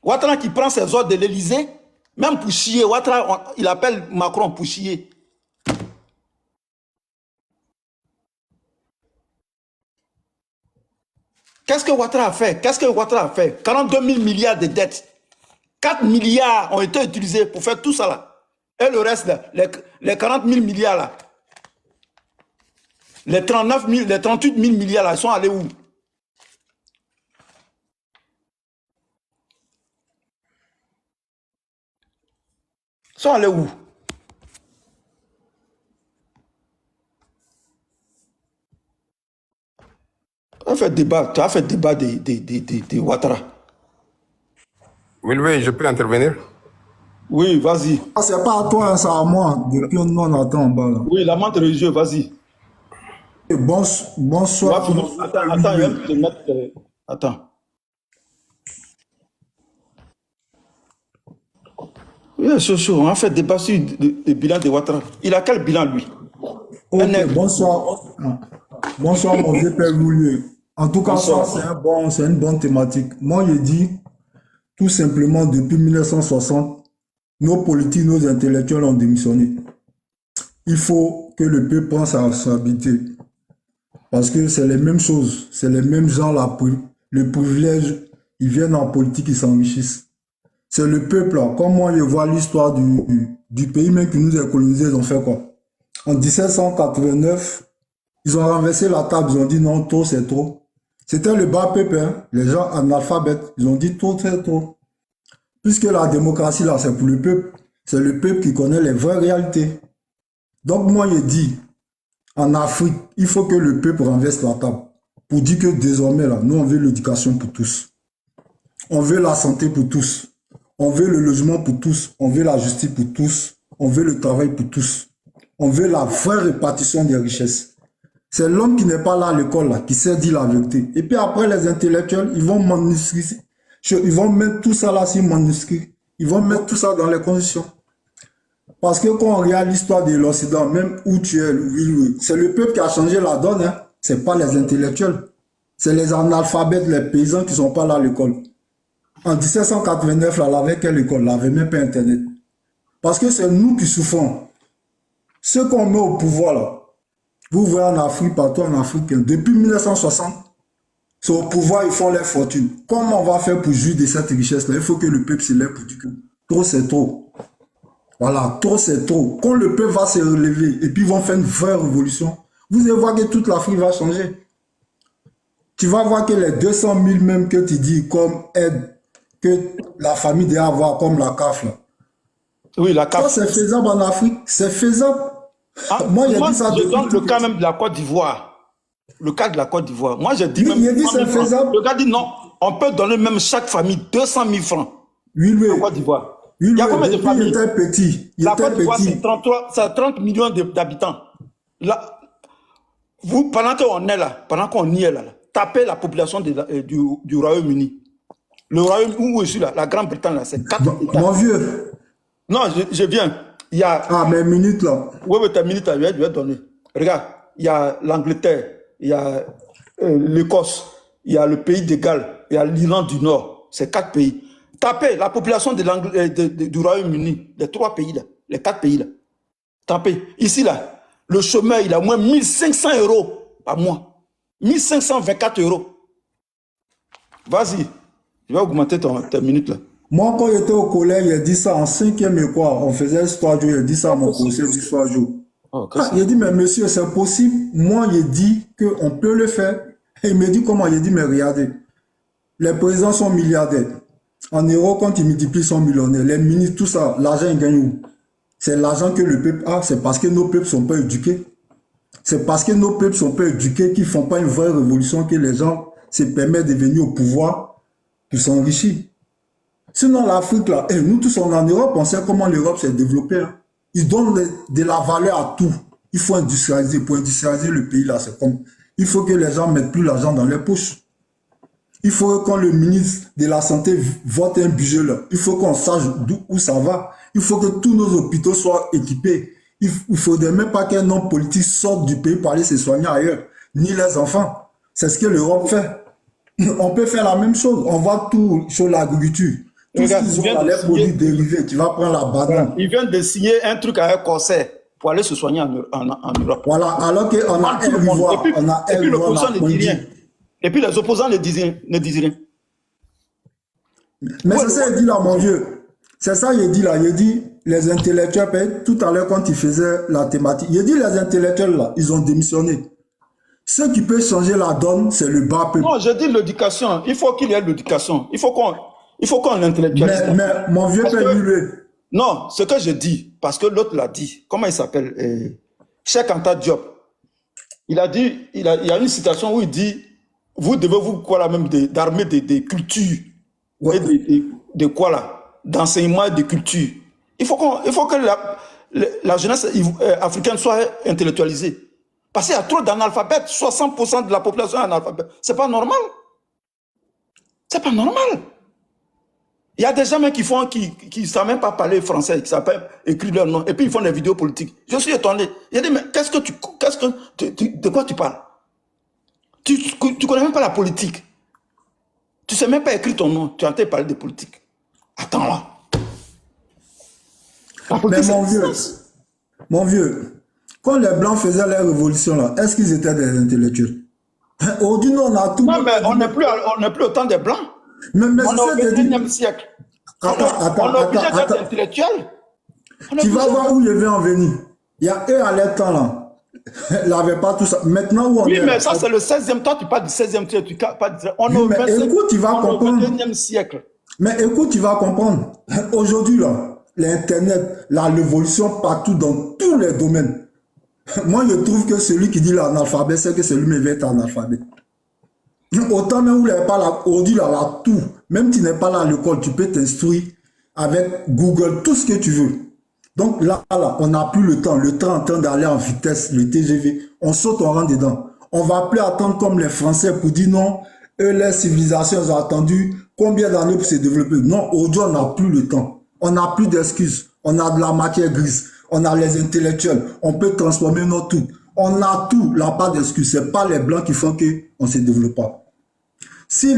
Ouattara qui prend ses ordres de l'Élysée, même pour chier, Ouattara, il appelle Macron pour chier. Qu'est-ce que Ouattara a fait? Qu'est-ce que Ouattara a fait? 42 000 milliards de dettes. 4 milliards ont été utilisés pour faire tout ça là. Et le reste, là, les 40 000 milliards là, les 39 000, les 38 000 milliards là, ils sont allés où? Ils sont allés où? Tu as fait débat de Ouattara. Oui, je peux intervenir? Oui, vas-y. Ah, c'est pas à toi, hein, c'est à moi. Depuis on attend en bas là. Oui, la menthe religieuse, vas-y. Bonsoir. Attends, il va te mettre. Attends. Oui, chaud. On a fait débat sur le bilan de Ouattara. Il a quel bilan, lui? Ok, bonsoir. Bonsoir, mon vieux père Loulier. En tout cas, ça, c'est une bonne thématique. Moi, je dis, tout simplement, depuis 1960, nos politiques, nos intellectuels ont démissionné. Il faut que le peuple prenne sa responsabilité. Parce que c'est les mêmes choses, c'est les mêmes gens là, le privilège, ils viennent en politique, ils s'enrichissent. C'est le peuple là, comme moi je vois l'histoire du pays même qui nous a colonisés, ils ont fait quoi? En 1789, ils ont renversé la table, ils ont dit non, trop c'est trop. C'était le bas peuple, hein, les gens analphabètes, ils ont dit trop c'est trop. Puisque la démocratie là, c'est pour le peuple, c'est le peuple qui connaît les vraies réalités. Donc moi je dis, en Afrique, il faut que le peuple renverse la table pour dire que désormais, là, nous, on veut l'éducation pour tous. On veut la santé pour tous. On veut le logement pour tous. On veut la justice pour tous. On veut le travail pour tous. On veut la vraie répartition des richesses. C'est l'homme qui n'est pas là à l'école, là, qui sait dire la vérité. Et puis après, les intellectuels, ils vont manuscrire. Ils vont mettre tout ça là sur manuscrit. Ils vont mettre tout ça dans les conditions. Parce que quand on regarde l'histoire de l'Occident, même où tu es, oui, c'est le peuple qui a changé la donne, hein. C'est pas les intellectuels. C'est les analphabètes, les paysans qui sont pas là à l'école. En 1789, là, elle avait quelle école? Elle n'avait même pas Internet. Parce que c'est nous qui souffrons. Ceux qu'on met au pouvoir, là, vous voyez en Afrique, partout en Afrique, depuis 1960, c'est au pouvoir, ils font leur fortune. Comment on va faire pour jouir de cette richesse-là? Il faut que le peuple se lève pour dire que trop c'est trop. Voilà, trop c'est trop. Quand le peuple va se relever et puis ils vont faire une vraie révolution, vous allez voir que toute l'Afrique va changer. Tu vas voir que les 200 000 même que tu dis comme aide que la famille doit avoir comme la CAF là. Oui, la CAF. Ça c'est faisable en Afrique, c'est faisable. Ah, moi, j'ai dit ça je donne le cas même de la Côte d'Ivoire. Le cas de la Côte d'Ivoire. Moi, j'ai dit oui, même. Il a dit c'est faisable. Le gars dit non, on peut donner même chaque famille 200 000 francs. Oui, oui. La Côte d'Ivoire. Oui, Il y a combien de familles? Il était petit. La Côte d'Ivoire, c'est 30 millions d'habitants. Vous, pendant qu'on est là, pendant qu'on y est là, tapez la population du Royaume-Uni. Le Royaume-Uni, où je suis là, la Grande-Bretagne, là, c'est 4 États. Mon vieux. Non, je viens. Il y a... Ah, mes minutes là. Oui, ta minute, je vais donner. Regarde, il y a l'Angleterre, il y a l'Écosse, il y a le pays de Galles, il y a l'Irlande du Nord. C'est 4 pays. Tapez la population du Royaume-Uni, les 3 pays là, les 4 pays là. Tapez. Ici là, le chômeur, il a moins 1500 € par mois. 1524 €. Vas-y, je vais augmenter ta minute là. Moi, quand j'étais au collège, j'ai dit ça en 5e et quoi. On faisait histoire jour, j'ai dit ça à mon conseiller d'histoire jour. J'ai dit, mais monsieur, c'est possible. Moi, j'ai dit qu'on peut le faire. Et il me dit comment? J'ai dit, mais regardez, les présidents sont milliardaires. En euros, quand ils multiplient, ils sont millionnaires. Les ministres, tout ça, l'argent, ils gagnent où? C'est l'argent que le peuple a. C'est parce que nos peuples ne sont pas éduqués. C'est parce que nos peuples ne sont pas éduqués qu'ils ne font pas une vraie révolution que les gens se permettent de venir au pouvoir pour s'enrichir. Sinon, l'Afrique, là, nous tous, on est en Europe, on sait comment l'Europe s'est développée. Hein. Ils donnent de la valeur à tout. Il faut industrialiser. Pour industrialiser le pays, là, c'est comme... Il faut que les gens ne mettent plus l'argent dans les poches. Il faut que quand le ministre de la Santé vote un budget, là, il faut qu'on sache où ça va. Il faut que tous nos hôpitaux soient équipés. Il ne faudrait même pas qu'un homme politique sorte du pays pour aller se soigner ailleurs, ni les enfants. C'est ce que l'Europe fait. On peut faire la même chose. On voit tout sur l'agriculture. Tout ce Regarde, qu'ils ont là, les produits dérivés, tu vas prendre la banane. ils viennent de signer un truc avec corset pour aller se soigner en Europe. Voilà, alors qu'on a Tout le un monde. ivoire, on a Et un puis ivoire, l'opposition on a ne dit Pondy. rien. Et puis les opposants ne disent rien. Mais Ouais, c'est ça, il dit là, mon vieux. C'est ça, il dit là. Il dit, les intellectuels, tout à l'heure, quand il faisait la thématique, il dit, les intellectuels là, ils ont démissionné. Ce qui peut changer la donne, c'est le bas peuple. Non, je dis l'éducation. Il faut qu'il y ait l'éducation. Il faut qu'on intellectualise. Mais mon vieux Parce père, que- lui, Non, ce que je dis, parce que l'autre l'a dit. Comment il s'appelle Cheikh Anta Diop. Il a dit, il y a une citation où il dit, vous devez vous quoi là même d'armer des cultures Ouais. et de quoi là, d'enseignement et de culture. Il faut que la jeunesse africaine soit intellectualisée. Parce qu'il y a trop d'analphabètes, 60% de la population est analphabète. C'est pas normal. C'est pas normal. Il y a des gens même qui ne savent même pas parler français, qui ne savent pas écrire leur nom, et puis ils font des vidéos politiques. Je suis étonné. Il dit, mais de quoi tu parles? Tu ne connais même pas la politique. Tu ne sais même pas écrire ton nom. Tu es en train de parler de politique. Attends là. La Mais politique, mon vieux, quand les Blancs faisaient leur révolution là, est-ce qu'ils étaient des intellectuels? Aujourd'hui, nous, on a tout. non, mais on n'est plus au temps des Blancs. Mais On est c'est au ça, je dis. 21e siècle. On est Attends. obligé d'être intellectuel. Tu vas voir où je vais en venir. Il y a eux à leur temps là. Ils n'avaient pas tout ça. Maintenant où on Oui, est. mais ça, c'est le 16e temps. Tu parles du 16e siècle. Tu parles du... On est au Mais 25e, écoute, tu vas on est au comprendre. 21e siècle. Mais écoute, tu vas comprendre. Aujourd'hui là, l'Internet, l'évolution partout dans tous les domaines. Moi, je trouve que celui qui dit l'analphabète, c'est que celui qui veut être analphabète. Autant même où il n'est pas là, aujourd'hui là, tout. Même tu n'es pas là à l'école, tu peux t'instruire avec Google, tout ce que tu veux. Donc là, on n'a plus le temps. Le temps en train d'aller en vitesse, le TGV. On saute, on rentre dedans. On va plus attendre comme les Français pour dire non, eux, les civilisations ont attendu combien d'années pour se développer. Non, aujourd'hui, on n'a plus le temps. On n'a plus d'excuses. On a de la matière grise. On a les intellectuels. On peut transformer notre tout. On a tout. Là, pas d'excuses. Ce n'est pas les Blancs qui font qu'on ne se développe pas. Si